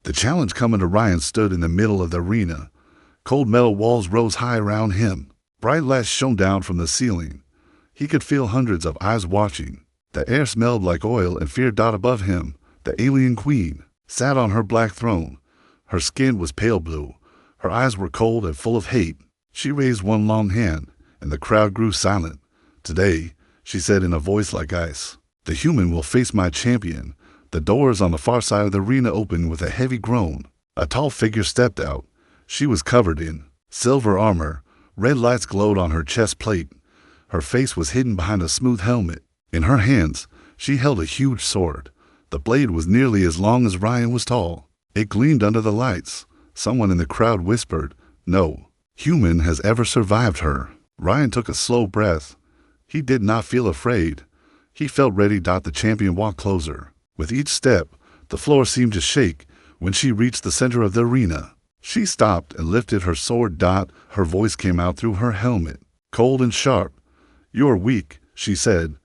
The challenge coming to Ryan stood in the middle of the arena. Cold metal walls rose high around him. Bright lights shone down from the ceiling. He could feel hundreds of eyes watching. The air smelled like oil, and fear dot above him. The alien queen sat on her black throne. Her skin was pale blue. Her eyes were cold and full of hate. She raised one long hand, and the crowd grew silent. "Today," she said in a voice like ice, "the human will face my champion." The doors on the far side of the arena opened with a heavy groan. A tall figure stepped out. She was covered in silver armor. Red lights glowed on her chest plate. Her face was hidden behind a smooth helmet. In her hands, she held a huge sword. The blade was nearly as long as Ryan was tall. It gleamed under the lights. Someone in the crowd whispered, "No human has ever survived her." Ryan took a slow breath. He did not feel afraid. He felt ready. The champion walked closer. With each step, the floor seemed to shake. When she reached the center of the arena, she stopped and lifted her sword. Her voice came out through her helmet, cold and sharp. "You are weak," she said.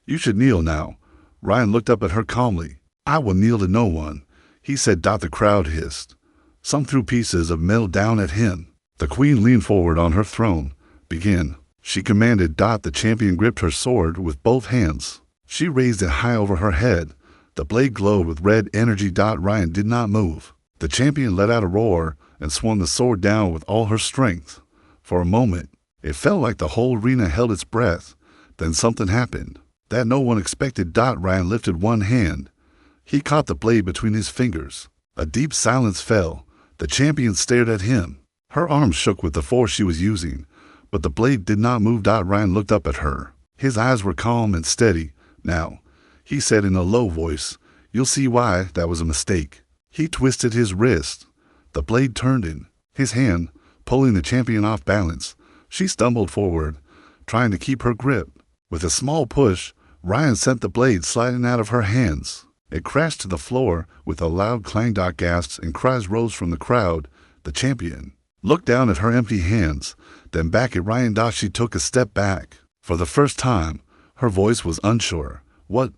"You should kneel now." Ryan looked up at her calmly. "I will kneel to no one," he said. The crowd hissed. Some threw pieces of metal down at him. The queen leaned forward on her throne. "Begin," she commanded. The champion gripped her sword with both hands. She raised it high over her head. The blade glowed with red energy. Ryan did not move. The champion let out a roar and swung the sword down with all her strength. For a moment, it felt like the whole arena held its breath. Then something happened that no one expected. Ryan lifted one hand. He caught the blade between his fingers. A deep silence fell. The champion stared at him. Her arms shook with the force she was using, but the blade did not move. Ryan looked up at her. His eyes were calm and steady. "Now," he said in a low voice, "you'll see why that was a mistake." He twisted his wrist. The blade turned in his hand, pulling the champion off balance. She stumbled forward, trying to keep her grip. With a small push, Ryan sent the blade sliding out of her hands. It crashed to the floor with a loud clang. Gasps and cries rose from the crowd. The champion looked down at her empty hands, then back at Ryan. She took a step back. For the first time, her voice was unsure. What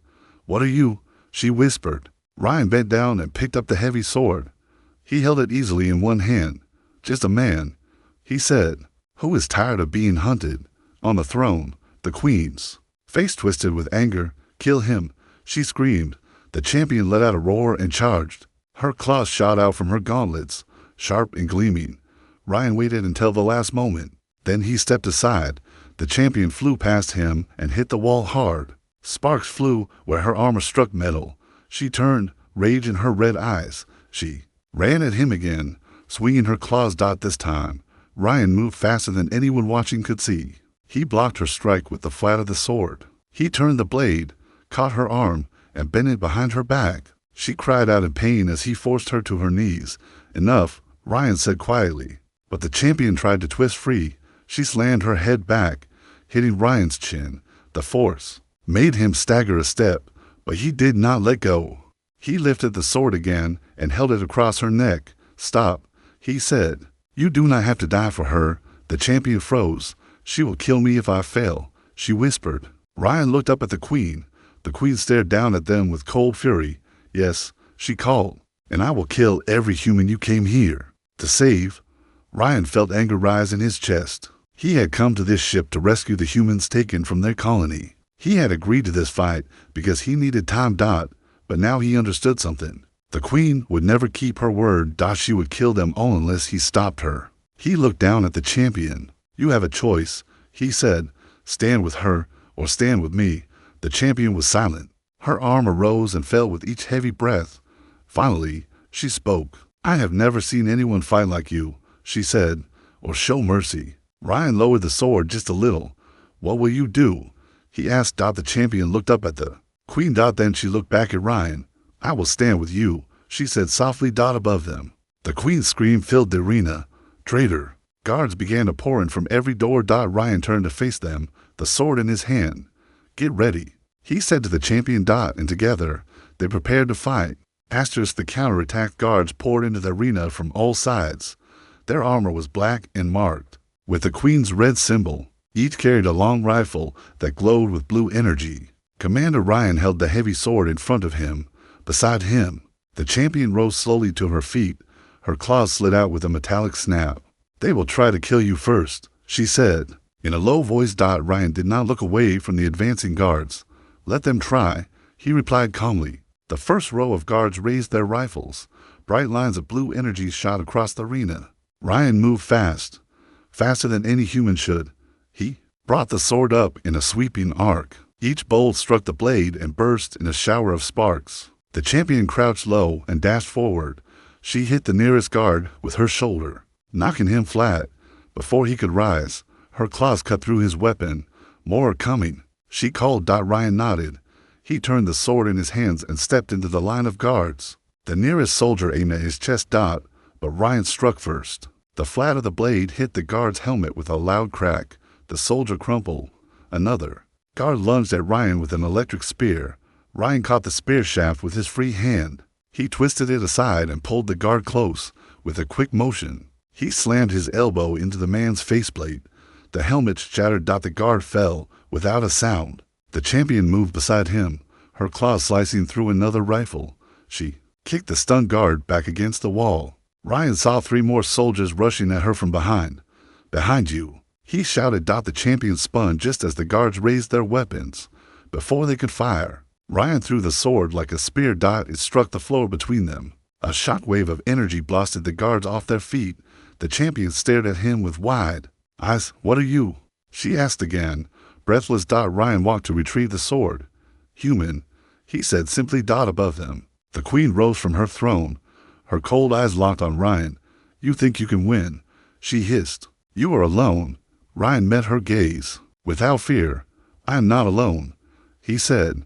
are you?" she whispered. Ryan bent down and picked up the heavy sword. He held it easily in one hand. "Just a man," he said, "who is tired of being hunted. On the throne, the queen's face twisted with anger. "Kill him," she screamed. The champion let out a roar and charged. Her claws shot out from her gauntlets, sharp and gleaming. Ryan waited until the last moment. Then he stepped aside. The champion flew past him and hit the wall hard. Sparks flew where her armor struck metal. She turned, rage in her red eyes. She ran at him again, swinging her claws. This time, Ryan moved faster than anyone watching could see. He blocked her strike with the flat of the sword. He turned the blade, caught her arm, and bent it behind her back. She cried out in pain as he forced her to her knees. "Enough," Ryan said quietly. But the champion tried to twist free. She slammed her head back, hitting Ryan's chin. The force made him stagger a step, but he did not let go. He lifted the sword again and held it across her neck. "Stop," he said. "You do not have to die for her." The champion froze. "She will kill me if I fail," she whispered. Ryan looked up at the queen. The queen stared down at them with cold fury. "Yes," she called, "and I will kill every human you came here to save." Ryan felt anger rise in his chest. He had come to this ship to rescue the humans taken from their colony. He had agreed to this fight because he needed time. But now he understood something. The queen would never keep her word. She would kill them all unless he stopped her. He looked down at the champion. "You have a choice," he said. "Stand with her or stand with me." The champion was silent. Her arm arose and fell with each heavy breath. Finally, she spoke. "I have never seen anyone fight like you," she said, "or show mercy." Ryan lowered the sword just a little. "What will you do?" he asked. The champion looked up at the queen. Then she looked back at Ryan. "I will stand with you," she said softly. Above them, the queen's scream filled the arena. "Traitor!" Guards began to pour in from every door. Ryan turned to face them, the sword in his hand. "Get ready," he said to the champion. And together, they prepared to fight. The counterattack guards poured into the arena from all sides. Their armor was black and marked with the queen's red symbol. Each carried a long rifle that glowed with blue energy. Commander Ryan held the heavy sword in front of him. Beside him, The champion rose slowly to her feet. Her claws slid out with a metallic snap. "They will try to kill you first," she said. In a low voice, Ryan did not look away from the advancing guards. "Let them try," he replied calmly. The first row of guards raised their rifles. Bright lines of blue energy shot across the arena. Ryan moved fast, faster than any human should. He brought the sword up in a sweeping arc. Each bolt struck the blade and burst in a shower of sparks. The champion crouched low and dashed forward. She hit the nearest guard with her shoulder, knocking him flat. Before he could rise, her claws cut through his weapon. "More are coming," she called. Ryan nodded. He turned the sword in his hands and stepped into the line of guards. The nearest soldier aimed at his chest, but Ryan struck first. The flat of the blade hit the guard's helmet with a loud crack. The soldier crumpled. Another guard lunged at Ryan with an electric spear. Ryan caught the spear shaft with his free hand. He twisted it aside and pulled the guard close. With a quick motion, he slammed his elbow into the man's faceplate. The helmet shattered. The guard fell without a sound. The champion moved beside him, her claws slicing through another rifle. She kicked the stunned guard back against the wall. Ryan saw 3 more soldiers rushing at her from behind. "Behind you," he shouted. The champion spun just as the guards raised their weapons. Before they could fire, Ryan threw the sword like a spear. It struck the floor between them. A shockwave of energy blasted the guards off their feet. The champion stared at him with wide eyes. "What are you?" she asked again. Breathless, Ryan walked to retrieve the sword. "Human," he said simply. Above them, the queen rose from her throne. Her cold eyes locked on Ryan. "You think you can win?" she hissed. "You are alone." Ryan met her gaze. "Without fear, I am not alone," he said.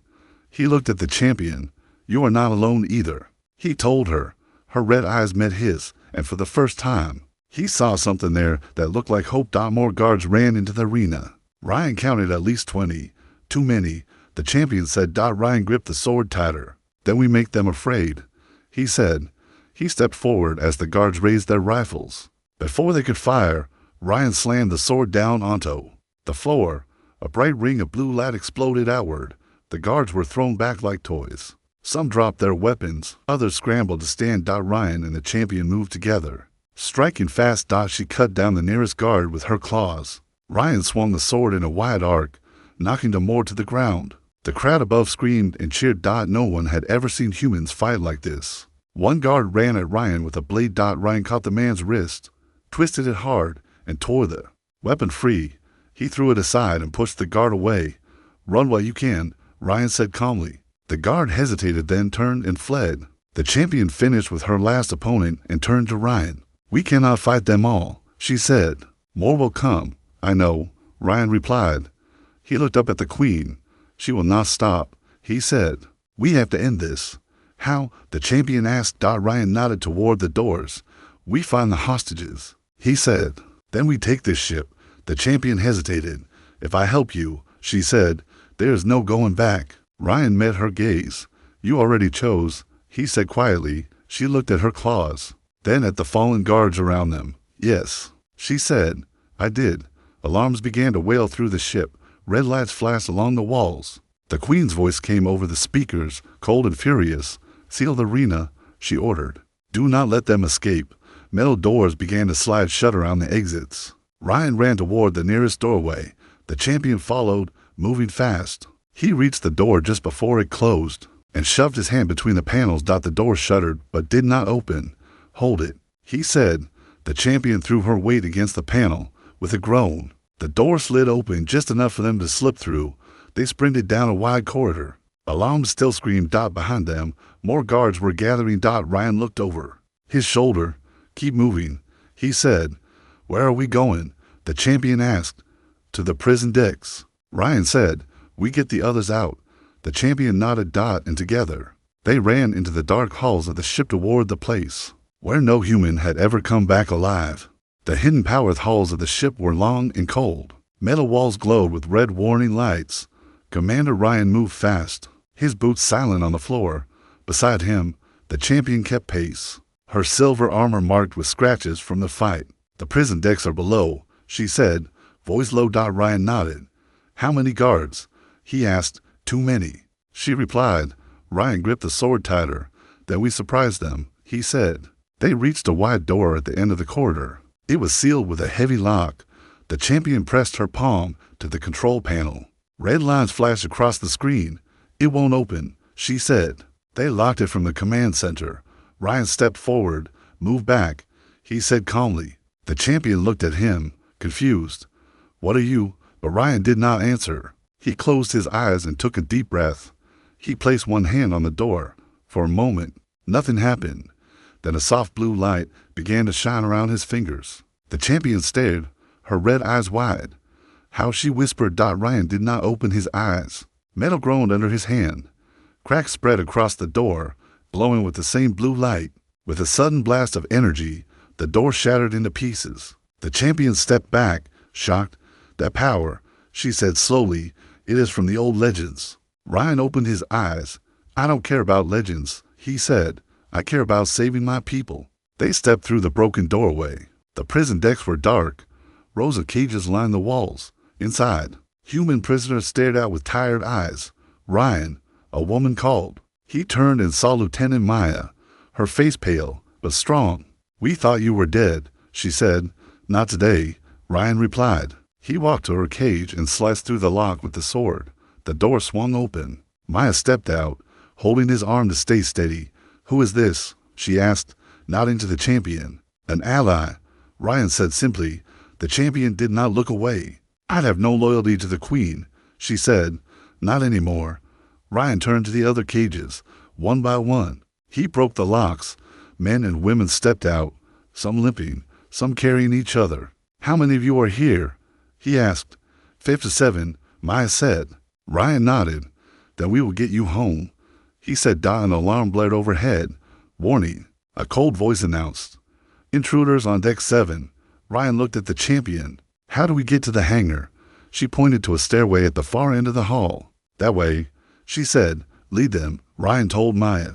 He looked at the champion. "You are not alone either," he told her. Her red eyes met his, and for the first time, he saw something there that looked like hope. More guards ran into the arena. Ryan counted at least 20. "Too many," the champion said. Ryan gripped the sword tighter. "Then we make them afraid," he said. He stepped forward as the guards raised their rifles. Before they could fire, Ryan slammed the sword down onto the floor. A bright ring of blue light exploded outward. The guards were thrown back like toys. Some dropped their weapons. Others scrambled to stand. Ryan and the champion moved together. Striking fast, she cut down the nearest guard with her claws. Ryan swung the sword in a wide arc, knocking them more to the ground. The crowd above screamed and cheered. No one had ever seen humans fight like this. One guard ran at Ryan with a blade. Ryan caught the man's wrist, twisted it hard, and tore the weapon free. He threw it aside and pushed the guard away. "Run while you can," Ryan said calmly. The guard hesitated, then turned and fled. The champion finished with her last opponent and turned to Ryan. "We cannot fight them all," she said. "More will come." "I know," Ryan replied. He looked up at the queen. "She will not stop," he said. "We have to end this." "How?" the champion asked. Ryan nodded toward the doors. "We find the hostages," he said. "Then we take this ship." The champion hesitated. "If I help you," she said, "there is no going back." Ryan met her gaze. "You already chose," he said quietly. She looked at her claws, then at the fallen guards around them. "Yes," she said, "I did." Alarms began to wail through the ship. Red lights flashed along the walls. The queen's voice came over the speakers, cold and furious. "Seal the arena," she ordered. "Do not let them escape." Metal doors began to slide shut around the exits. Ryan ran toward the nearest doorway. The champion followed, moving fast. He reached the door just before it closed and shoved his hand between the panels. The door shuddered but did not open. "Hold it," he said. The champion threw her weight against the panel. With a groan, the door slid open just enough for them to slip through. They sprinted down a wide corridor. Alarms still screamed. Behind them, more guards were gathering. Ryan looked over his shoulder. "Keep moving," he said. "Where are we going?" the champion asked. "To the prison decks," Ryan said. "We get the others out." The champion nodded. And together, they ran into the dark halls of the ship toward the place where no human had ever come back alive. The hidden power halls of the ship were long and cold. Metal walls glowed with red warning lights. Commander Ryan moved fast, his boots silent on the floor. Beside him, the champion kept pace, her silver armor marked with scratches from the fight. "The prison decks are below," she said, voice low. Ryan nodded. "How many guards?" he asked. "Too many," she replied. Ryan gripped the sword tighter. Then we surprised them, he said. They reached a wide door at the end of the corridor. It was sealed with a heavy lock. The champion pressed her palm to the control panel. Red lines flashed across the screen. It won't open, she said. They locked it from the command center. Ryan stepped forward, moved back. He said calmly. The champion looked at him, confused. What are you? But Ryan did not answer. He closed his eyes and took a deep breath. He placed one hand on the door. For a moment, nothing happened. Then a soft blue light began to shine around his fingers. The champion stared, her red eyes wide. How she whispered. Ryan did not open his eyes. Metal groaned under his hand. Cracks spread across the door, glowing with the same blue light. With a sudden blast of energy, the door shattered into pieces. The champion stepped back, shocked. That power, she said slowly, it is from the old legends. Ryan opened his eyes. I don't care about legends, he said. I care about saving my people. They stepped through the broken doorway. The prison decks were dark. Rows of cages lined the walls. Inside, human prisoners stared out with tired eyes. Ryan, a woman called. He turned and saw Lieutenant Maya, her face pale, but strong. We thought you were dead, she said. Not today, Ryan replied. He walked to her cage and sliced through the lock with the sword. The door swung open. Maya stepped out, holding his arm to stay steady. Who is this? She asked, nodding to the champion. An ally, Ryan said simply. The champion did not look away. I'd have no loyalty to the queen, she said. Not anymore. Ryan turned to the other cages, one by one. He broke the locks. Men and women stepped out, some limping, some carrying each other. How many of you are here? He asked. 57, Maya said. Ryan nodded. Then we will get you home. He said. An alarm blared overhead. Warning, a cold voice announced. Intruders on deck 7. Ryan looked at the champion. How do we get to the hangar? She pointed to a stairway at the far end of the hall. That way, she said. Lead them, Ryan told Maya.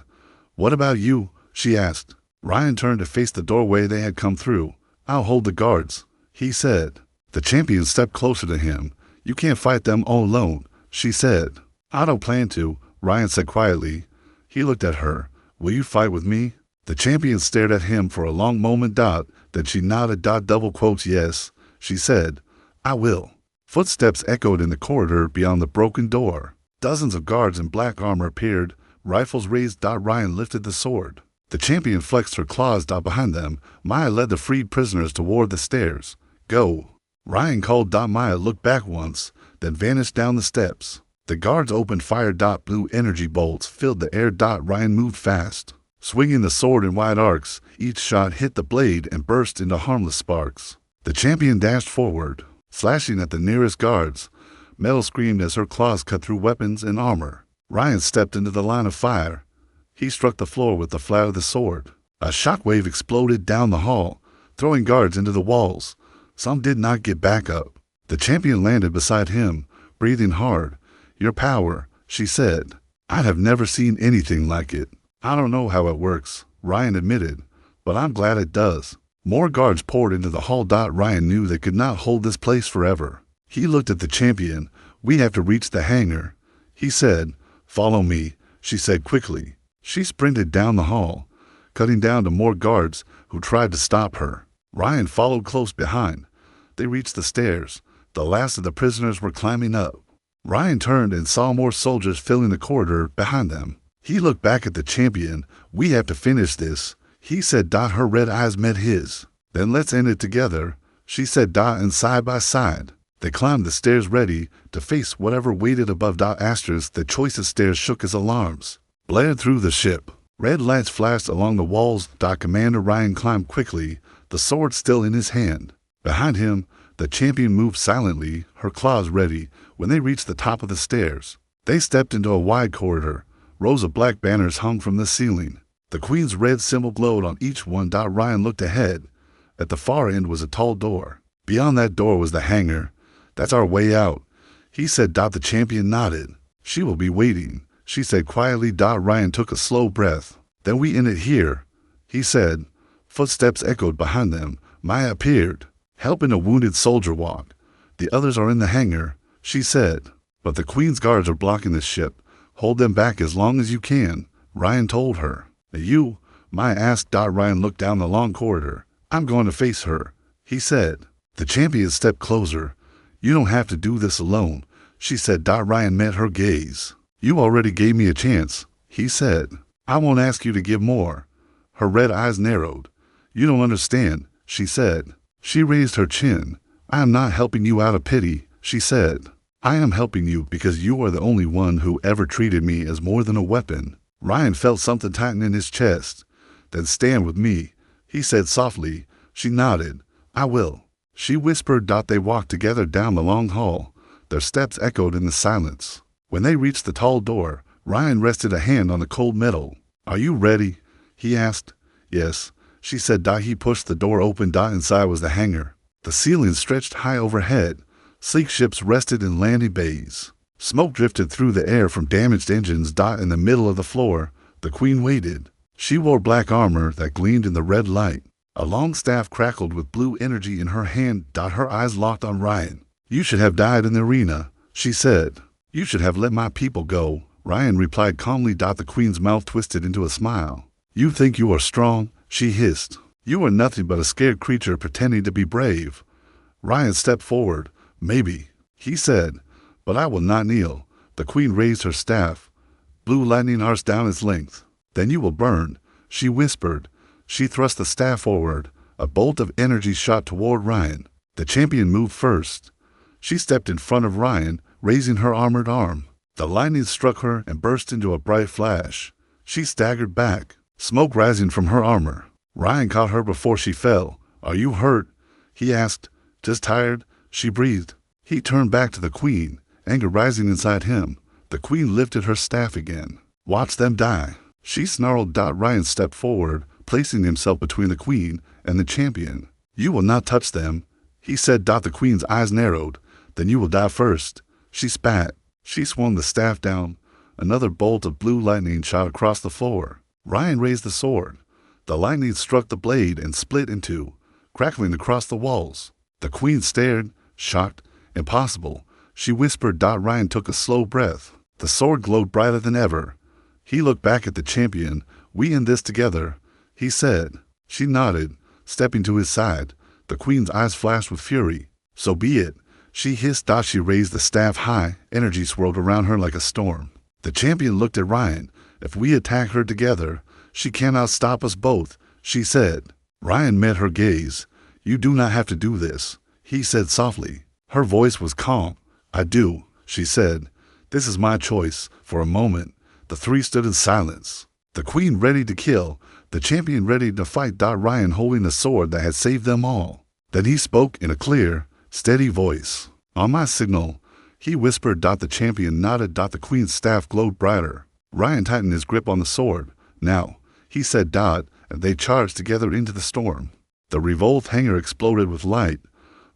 What about you? She asked. Ryan turned to face the doorway they had come through. I'll hold the guards, he said. The champion stepped closer to him. You can't fight them all alone, she said. I don't plan to, Ryan said quietly. He looked at her. Will you fight with me? The champion stared at him for a long moment. Then she nodded. Double quotes. Yes, she said. I will. Footsteps echoed in the corridor beyond the broken door. Dozens of guards in black armor appeared, rifles raised. Ryan lifted the sword. The champion flexed her claws. Behind them, Maya led the freed prisoners toward the stairs. Go. Ryan called. Maya looked back once, then vanished down the steps. The guards opened fire. Blue energy bolts filled the air. Ryan moved fast, swinging the sword in wide arcs. Each shot hit the blade and burst into harmless sparks. The champion dashed forward, slashing at the nearest guards. Metal screamed as her claws cut through weapons and armor. Ryan stepped into the line of fire. He struck the floor with the flat of the sword. A shockwave exploded down the hall, throwing guards into the walls. Some did not get back up. The champion landed beside him, breathing hard. Your power, she said. I have never seen anything like it. I don't know how it works, Ryan admitted, but I'm glad it does. More guards poured into the hall. Ryan knew they could not hold this place forever. He looked at the champion. We have to reach the hangar, he said. Follow me, she said quickly. She sprinted down the hall, cutting down to more guards who tried to stop her. Ryan followed close behind. They reached the stairs. The last of the prisoners were climbing up. Ryan turned and saw more soldiers filling the corridor behind them. He looked back at the champion. We have to finish this, he said. Her red eyes met his. Then let's end it together, she said. And side by side, they climbed the stairs ready to face whatever waited above. Asterisk, the choicest stairs shook as alarms blared through the ship. Red lights flashed along the walls. Commander Ryan climbed quickly, the sword still in his hand. Behind him, the champion moved silently, her claws ready. When they reached the top of the stairs, they stepped into a wide corridor. Rows of black banners hung from the ceiling. The queen's red symbol glowed on each one. Ryan looked ahead. At the far end was a tall door. Beyond that door was the hangar. That's our way out, he said. The champion nodded. She will be waiting, she said quietly. Ryan took a slow breath. Then we end it here, he said. Footsteps echoed behind them. Maya appeared, helping a wounded soldier walk. The others are in the hangar, she said. But the queen's guards are blocking the ship. Hold them back as long as you can, Ryan told her. You? My ass. Ryan looked down the long corridor. I'm going to face her, he said. The champion stepped closer. You don't have to do this alone, she said. Ryan met her gaze. You already gave me a chance, he said. I won't ask you to give more. Her red eyes narrowed. You don't understand, she said. She raised her chin. I am not helping you out of pity, she said. I am helping you because you are the only one who ever treated me as more than a weapon. Ryan felt something tighten in his chest. Then stand with me, he said softly. She nodded. I will. She whispered. They walked together down the long hall. Their steps echoed in the silence. When they reached the tall door, Ryan rested a hand on the cold metal. Are you ready? He asked. Yes, she said. He pushed the door open. Inside was the hangar. The ceiling stretched high overhead. Sleek ships rested in landing bays. Smoke drifted through the air from damaged engines. In the middle of the floor, the queen waited. She wore black armor that gleamed in the red light. A long staff crackled with blue energy in her hand. Her eyes locked on Ryan. You should have died in the arena, she said. You should have let my people go, Ryan replied calmly. The queen's mouth twisted into a smile. You think you are strong, she hissed. You are nothing but a scared creature pretending to be brave. Ryan stepped forward. Maybe, he said, but I will not kneel. The queen raised her staff. Blue lightning arced down its length. Then you will burn, she whispered. She thrust the staff forward. A bolt of energy shot toward Ryan. The champion moved first. She stepped in front of Ryan, raising her armored arm. The lightning struck her and burst into a bright flash. She staggered back, smoke rising from her armor. Ryan caught her before she fell. Are you hurt? He asked. Just tired, she breathed. He turned back to the queen, anger rising inside him. The queen lifted her staff again. Watch them die, she snarled. Ryan stepped forward, placing himself between the queen and the champion. You will not touch them, he said. The queen's eyes narrowed. Then you will die first, she spat. She swung the staff down. Another bolt of blue lightning shot across the floor. Ryan raised the sword. The lightning struck the blade and split in two, crackling across the walls. The queen stared, shocked. Impossible, she whispered. Ryan took a slow breath. The sword glowed brighter than ever. He looked back at the champion. We in this together, he said. She nodded, stepping to his side. The queen's eyes flashed with fury. So be it, she hissed. She raised the staff high. Energy swirled around her like a storm. The champion looked at Ryan. If we attack her together, she cannot stop us both, she said. Ryan met her gaze. You do not have to do this, he said softly. Her voice was calm. I do, she said. This is my choice. For a moment, the three stood in silence. The queen ready to kill, the champion ready to fight. Ryan holding the sword that had saved them all. Then he spoke in a clear, steady voice. On my signal, he whispered. The champion nodded. The queen's staff glowed brighter. Ryan tightened his grip on the sword. Now, he said. And they charged together into the storm. The revolved hangar exploded with light.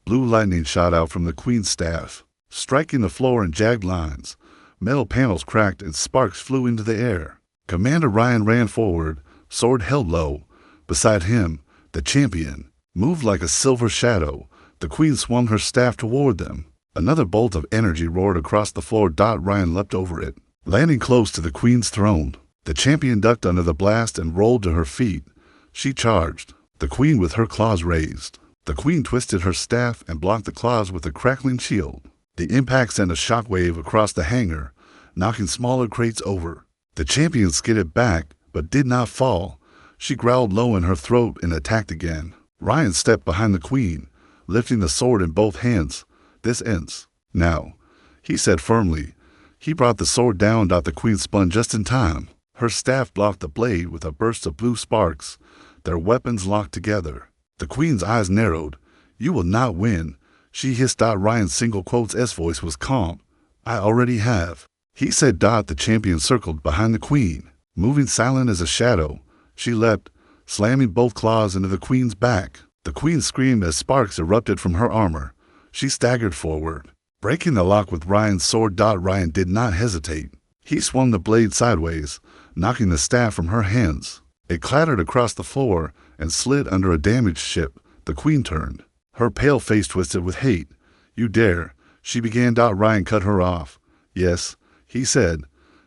Blue lightning shot out from the queen's staff, striking the floor in jagged lines. Metal panels cracked and sparks flew into the air. Commander Ryan ran forward, sword held low. Beside him, the champion moved like a silver shadow. The queen swung her staff toward them. Another bolt of energy roared across the floor. Ryan leapt over it, landing close to the queen's throne. The champion ducked under the blast and rolled to her feet. She charged, the queen with her claws raised. The queen twisted her staff and blocked the claws with a crackling shield. The impact sent a shockwave across the hangar, knocking smaller crates over. The champion skidded back, but did not fall. She growled low in her throat and attacked again. Ryan stepped behind the queen, lifting the sword in both hands. This ends. Now, he said firmly. He brought the sword down. The queen spun just in time. Her staff blocked the blade with a burst of blue sparks. Their weapons locked together. The queen's eyes narrowed. You will not win, she hissed. Ryan's single quotes S voice was calm. I already have, he said. The champion circled behind the queen, moving silent as a shadow. She leapt, slamming both claws into the queen's back. The queen screamed as sparks erupted from her armor. She staggered forward, breaking the lock with Ryan's sword. Ryan did not hesitate. He swung the blade sideways, knocking the staff from her hands. It clattered across the floor and slid under a damaged ship. The queen turned. Her pale face twisted with hate. You dare, she began. Ryan cut her off. Yes, he said.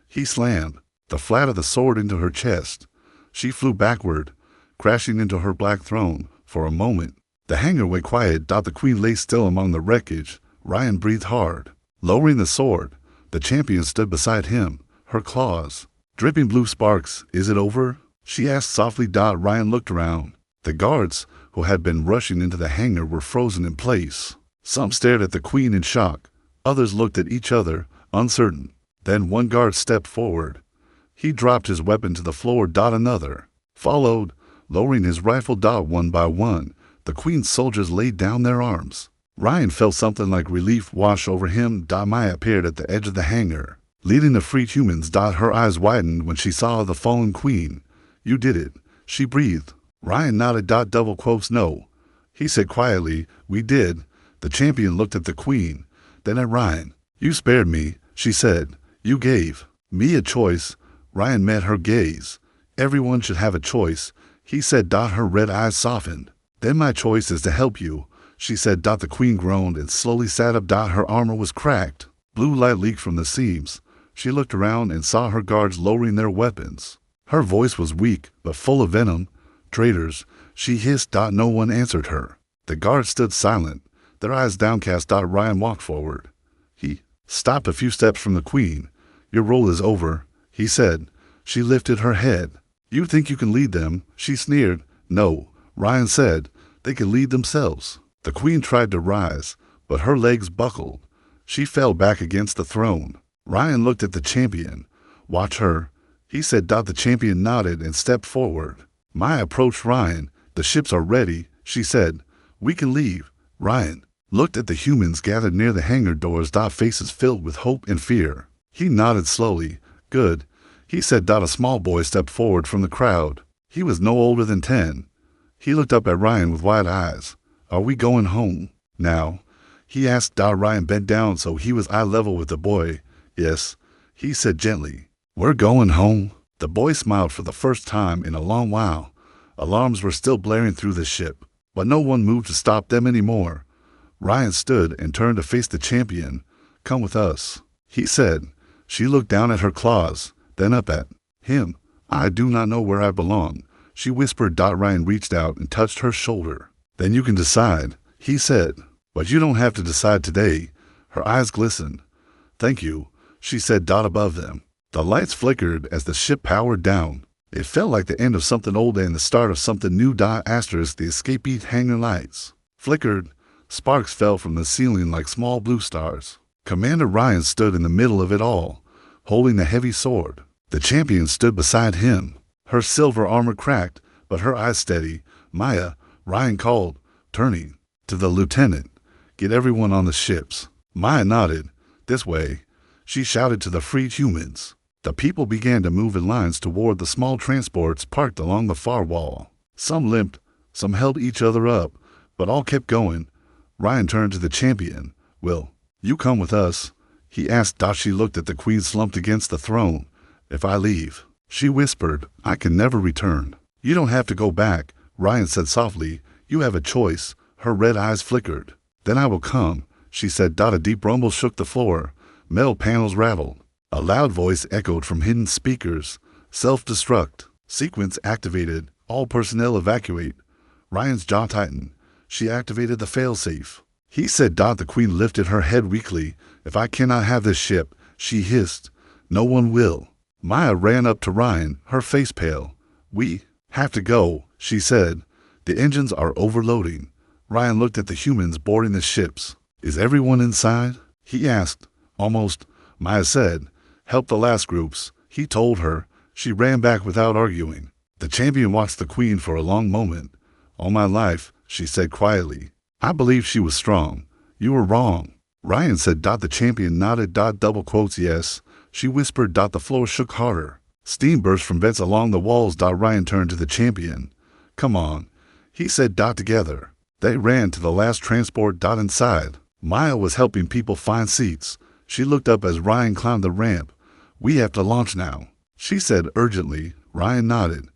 He slammed the flat of the sword into her chest. She flew backward, crashing into her black throne. For a moment, the hangar went quiet. The queen lay still among the wreckage. Ryan breathed hard. Lowering the sword, the champion stood beside him, her claws dripping blue sparks. Is it over? She asked softly. Ryan looked around. The guards, who had been rushing into the hangar, were frozen in place. Some stared at the queen in shock. Others looked at each other, uncertain. Then one guard stepped forward. He dropped his weapon to the floor. Another followed, lowering his rifle. One by one, the queen's soldiers laid down their arms. Ryan felt something like relief wash over him. Maya appeared at the edge of the hangar, leading the freed humans. Her eyes widened when she saw the fallen queen. You did it, she breathed. Ryan nodded. Double quotes. No, he said quietly. We did. The champion looked at the queen, then at Ryan. You spared me, she said. You gave me a choice. Ryan met her gaze. Everyone should have a choice, he said. Her red eyes softened. Then my choice is to help you, she said. The queen groaned and slowly sat up. Her armor was cracked. Blue light leaked from the seams. She looked around and saw her guards lowering their weapons. Her voice was weak, but full of venom. Traitors, she hissed. No one answered her. The guards stood silent, their eyes downcast. Ryan walked forward. He stopped a few steps from the queen. Your role is over, he said. She lifted her head. You think you can lead them? She sneered. No, Ryan said. They can lead themselves. The queen tried to rise, but her legs buckled. She fell back against the throne. Ryan looked at the champion. Watch her, he said. The champion nodded and stepped forward. Maya approached Ryan. The ships are ready, she said. We can leave. Ryan looked at the humans gathered near the hangar doors. Faces filled with hope and fear. He nodded slowly. Good, he said. A small boy stepped forward from the crowd. He was no older than 10. He looked up at Ryan with wide eyes. Are we going home now? He asked. Ryan bent down so he was eye level with the boy. Yes, he said gently. We're going home. The boy smiled for the first time in a long while. Alarms were still blaring through the ship, but no one moved to stop them anymore. Ryan stood and turned to face the champion. Come with us, he said. She looked down at her claws, then up at him. I do not know where I belong, she whispered. Ryan reached out and touched her shoulder. Then you can decide, he said. But you don't have to decide today. Her eyes glistened. Thank you, she said. Above them, the lights flickered as the ship powered down. It felt like the end of something old and the start of something new. The escapee hangar lights flickered. Sparks fell from the ceiling like small blue stars. Commander Ryan stood in the middle of it all, holding a heavy sword. The champion stood beside him. Her silver armor cracked, but her eyes steady. Maya, Ryan called, turning to the lieutenant. Get everyone on the ships. Maya nodded. This way, she shouted to the freed humans. The people began to move in lines toward the small transports parked along the far wall. Some limped, some held each other up, but all kept going. Ryan turned to the champion. Will you come with us? He asked. She looked at the queen slumped against the throne. If I leave, she whispered, I can never return. You don't have to go back, Ryan said softly. You have a choice. Her red eyes flickered. Then I will come, she said. A deep rumble shook the floor. Metal panels rattled. A loud voice echoed from hidden speakers. Self-destruct. Sequence activated. All personnel evacuate. Ryan's jaw tightened. She activated the failsafe. He said. The queen lifted her head weakly. If I cannot have this ship, she hissed, no one will. Maya ran up to Ryan, her face pale. We have to go, she said. The engines are overloading. Ryan looked at the humans boarding the ships. Is everyone inside? He asked. Almost, Maya said. Help the last groups, he told her. She ran back without arguing. The champion watched the queen for a long moment. All my life, she said quietly, I believed she was strong. You were wrong. Ryan said. The champion nodded. Double quotes. Yes, she whispered. The floor shook harder. Steam burst from vents along the walls. Ryan turned to the champion. Come on, he said. Together, they ran to the last transport. Inside, Maya was helping people find seats. She looked up as Ryan climbed the ramp. We have to launch now, she said urgently. Ryan nodded.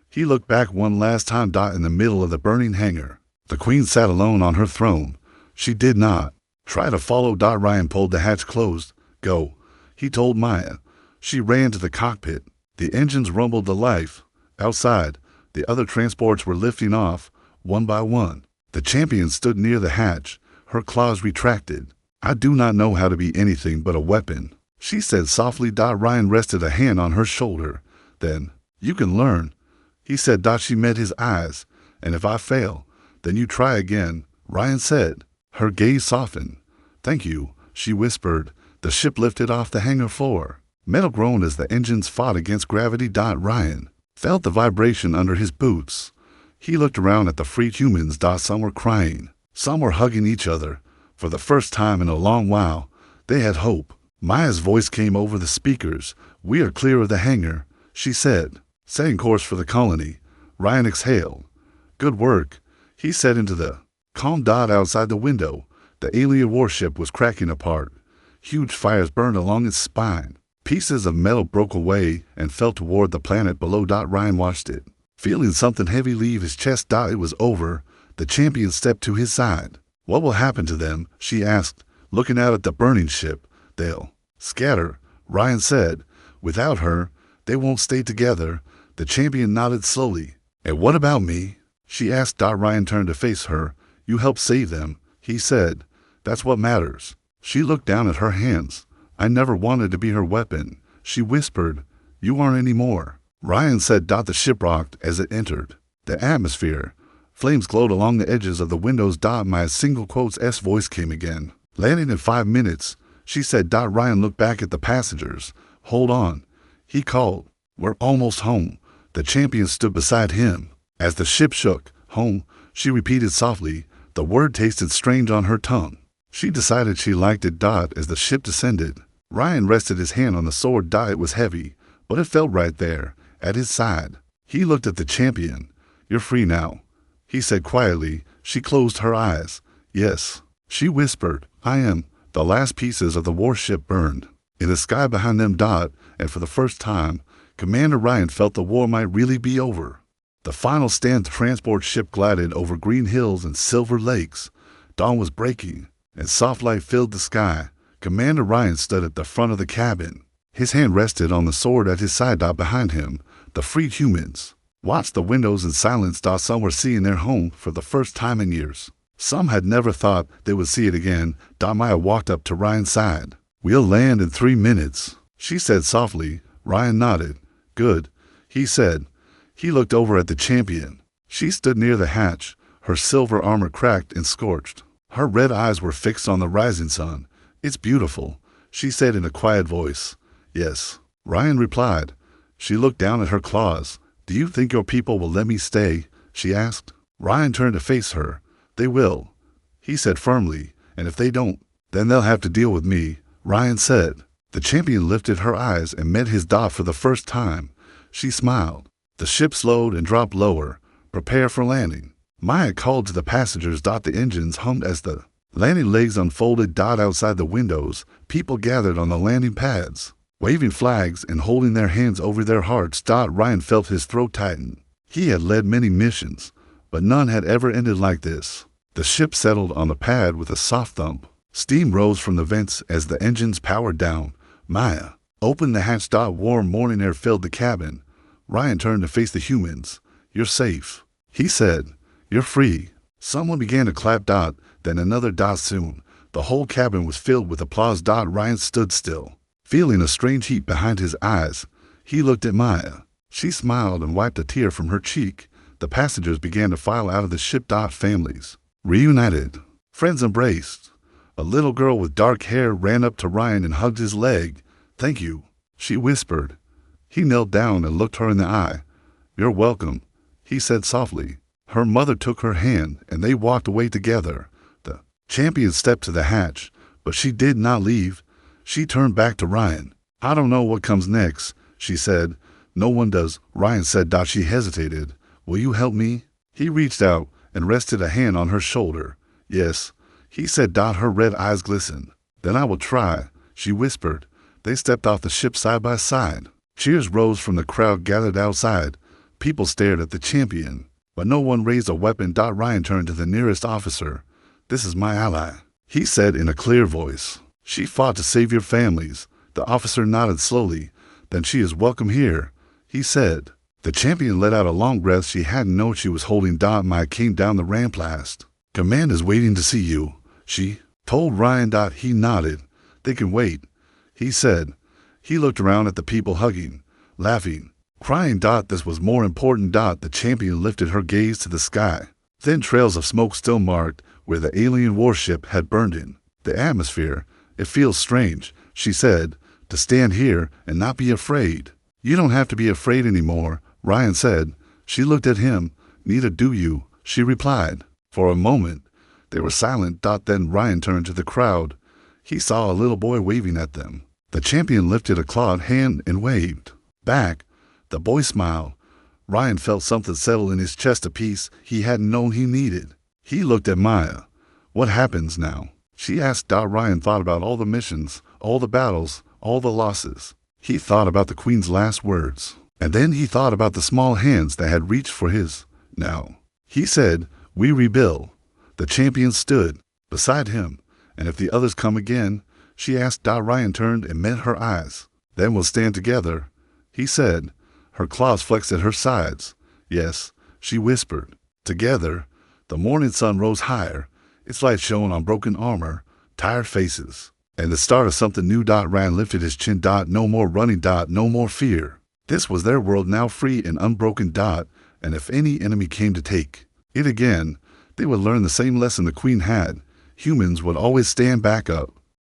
He looked back one last time. In the middle of the burning hangar, the queen sat alone on her throne. She did not try to follow. Ryan pulled the hatch closed. Go, he told Maya. She ran to the cockpit. The engines rumbled to life. Outside, the other transports were lifting off, one by one. The champion stood near the hatch, her claws retracted. I do not know how to be anything but a weapon, she said softly. Ryan rested a hand on her shoulder. Then, you can learn, he said. She met his eyes. And if I fail, then you try again, Ryan said. Her gaze softened. Thank you, she whispered. The ship lifted off the hangar floor. Metal groaned as the engines fought against gravity. Ryan felt the vibration under his boots. He looked around at the freed humans. Some were crying. Some were hugging each other. For the first time in a long while, they had hope. Maya's voice came over the speakers. We are clear of the hangar, she said. Setting course for the colony. Ryan exhaled. Good work, he said into the calm. Outside the window, the alien warship was cracking apart. Huge fires burned along its spine. Pieces of metal broke away and fell toward the planet below. Ryan watched it, feeling something heavy leave his chest. It was over. The champion stepped to his side. What will happen to them? She asked, looking out at the burning ship. They'll scatter, Ryan said. Without her, they won't stay together. The champion nodded slowly. And what about me? She asked. Ryan turned to face her. You helped save them, he said. That's what matters. She looked down at her hands. I never wanted to be her weapon, she whispered. You aren't anymore, Ryan said. The ship rocked as it entered the atmosphere. Flames glowed along the edges of the windows. My single quotes S voice came again. Landing in 5 minutes, she said. Ryan looked back at the passengers. Hold on, he called. We're almost home. The champion stood beside him. As the ship shook, home, she repeated softly. The word tasted strange on her tongue. She decided she liked it. As the ship descended, Ryan rested his hand on the sword. It was heavy, but it felt right there, at his side. He looked at the champion. You're free now, he said quietly. She closed her eyes. Yes, she whispered. I am. The last pieces of the warship burned. In the sky behind them, and for the first time, Commander Ryan felt the war might really be over. The final stand transport ship glided over green hills and silver lakes. Dawn was breaking, and soft light filled the sky. Commander Ryan stood at the front of the cabin. His hand rested on the sword at his side. Behind him, the freed humans watched the windows in silence. Some were seeing their home for the first time in years. Some had never thought they would see it again. Maya walked up to Ryan's side. We'll land in 3 minutes, she said softly. Ryan nodded. Good, he said. He looked over at the champion. She stood near the hatch, her silver armor cracked and scorched. Her red eyes were fixed on the rising sun. It's beautiful, she said in a quiet voice. Yes, Ryan replied. She looked down at her claws. Do you think your people will let me stay? She asked. Ryan turned to face her. They will, he said firmly, and if they don't, then they'll have to deal with me, Ryan said. The champion lifted her eyes and met his for the first time. She smiled. The ship slowed and dropped lower. Prepare for landing. Maya called to the passengers. The engines hummed as the landing legs unfolded. Outside the windows, people gathered on the landing pads, waving flags and holding their hands over their hearts. Ryan felt his throat tighten. He had led many missions, but none had ever ended like this. The ship settled on the pad with a soft thump. Steam rose from the vents as the engines powered down. Maya opened the hatch. Warm morning air filled the cabin. Ryan turned to face the humans. You're safe, he said. You're free. Someone began to clap. Then another. Soon, the whole cabin was filled with applause. Ryan stood still, feeling a strange heat behind his eyes. He looked at Maya. She smiled and wiped a tear from her cheek. The passengers began to file out of the ship. Families reunited. Friends embraced. A little girl with dark hair ran up to Ryan and hugged his leg. Thank you, she whispered. He knelt down and looked her in the eye. You're welcome, he said softly. Her mother took her hand and they walked away together. The champion stepped to the hatch, but she did not leave. She turned back to Ryan. I don't know what comes next, she said. No one does, Ryan said. She hesitated. Will you help me? He reached out and rested a hand on her shoulder. Yes, he said. Her red eyes glistened. Then I will try, she whispered. They stepped off the ship side by side. Cheers rose from the crowd gathered outside. People stared at the champion, but no one raised a weapon. Ryan turned to the nearest officer. This is my ally, he said in a clear voice. She fought to save your families. The officer nodded slowly. Then she is welcome here, he said. The champion let out a long breath. She hadn't known she was holding Dot. Maya came down the ramp last. Command is waiting to see you, she told Ryan. He nodded. They can wait, he said. He looked around at the people hugging, laughing, crying. This was more important. The champion lifted her gaze to the sky. Thin trails of smoke still marked where the alien warship had burned in the atmosphere. It feels strange, she said, to stand here and not be afraid. You don't have to be afraid anymore, Ryan said. She looked at him. Neither do you, she replied. For a moment, they were silent. Then Ryan turned to the crowd. He saw a little boy waving at them. The champion lifted a clawed hand and waved back. The boy smiled. Ryan felt something settle in his chest, a peace he hadn't known he needed. He looked at Maya. What happens now? She asked. Ryan thought about all the missions, all the battles, all the losses. He thought about the Queen's last words. And then he thought about the small hands that had reached for his. Now, he said, we rebuild. The champion stood beside him. And if the others come again, she asked. Ryan turned and met her eyes. Then we'll stand together, he said. Her claws flexed at her sides. Yes, she whispered. Together. The morning sun rose higher. Its light shone on broken armor, tired faces, and the start of something new. Ryan lifted his chin. No more running. No more fear. This was their world now, free and unbroken. And if any enemy came to take it again, they would learn the same lesson the Queen had. Humans would always stand back up.